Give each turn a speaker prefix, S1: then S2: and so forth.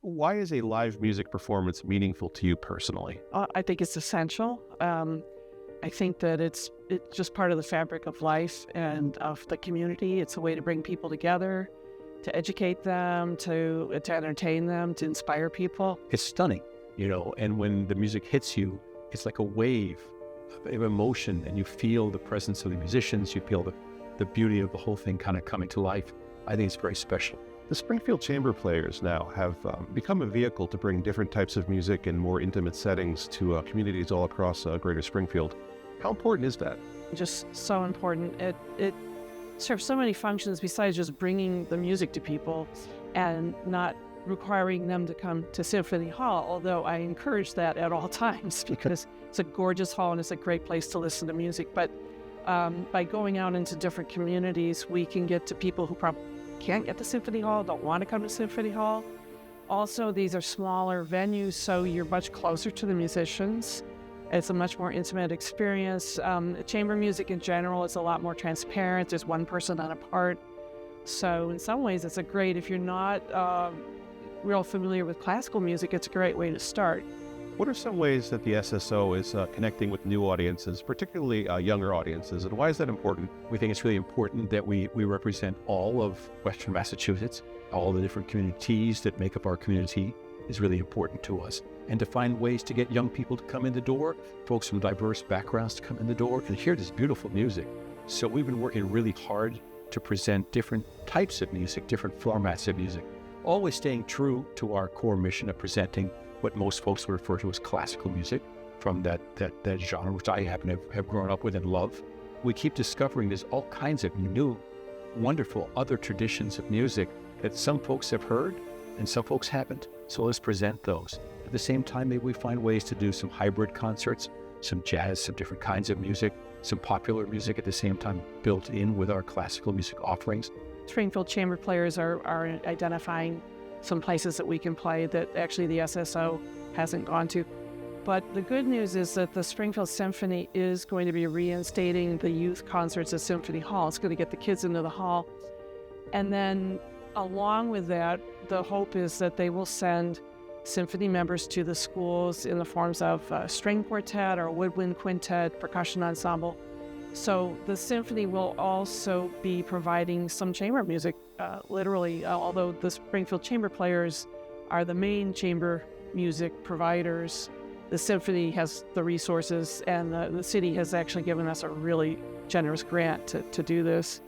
S1: Why is a live music performance meaningful to you personally?
S2: I think it's essential. I think that it's just part of the fabric of life and of the community. It's a way to bring people together, to educate them, to entertain them, to inspire people.
S3: It's stunning, and when the music hits you, it's like a wave of emotion, and you feel the presence of the musicians, you feel the beauty of the whole thing kind of coming to life. I think it's very special.
S1: The Springfield Chamber Players now have become a vehicle to bring different types of music in more intimate settings to communities all across greater Springfield. How important is that?
S2: Just so important. It serves so many functions besides just bringing the music to people and not requiring them to come to Symphony Hall, although I encourage that at all times because it's a gorgeous hall and it's a great place to listen to music. But by going out into different communities, we can get to people who probably can't get to Symphony Hall, don't want to come to Symphony Hall. Also, these are smaller venues, so you're much closer to the musicians. It's a much more intimate experience. Chamber music in general is a lot more transparent. There's one person on a part. So in some ways, it's if you're not real familiar with classical music, it's a great way to start.
S1: What are some ways that the SSO is connecting with new audiences, particularly younger audiences, and why is that important?
S3: We think it's really important that we represent all of Western Massachusetts, all the different communities that make up our community is really important to us. And to find ways to get young people to come in the door, folks from diverse backgrounds to come in the door and hear this beautiful music. So we've been working really hard to present different types of music, different formats of music, always staying true to our core mission of presenting what most folks would refer to as classical music from that genre, which I happen to have grown up with and love. We keep discovering there's all kinds of new, wonderful other traditions of music that some folks have heard and some folks haven't. So let's present those. At the same time, maybe we find ways to do some hybrid concerts, some jazz, some different kinds of music, some popular music at the same time built in with our classical music offerings.
S2: Springfield Chamber Players are identifying some places that we can play that actually the SSO hasn't gone to. But the good news is that the Springfield Symphony is going to be reinstating the youth concerts at Symphony Hall. It's going to get the kids into the hall. And then along with that, the hope is that they will send symphony members to the schools in the forms of a string quartet or a woodwind quintet, percussion ensemble. So the symphony will also be providing some chamber music, literally, although the Springfield Chamber Players are the main chamber music providers. The symphony has the resources, and the city has actually given us a really generous grant to do this.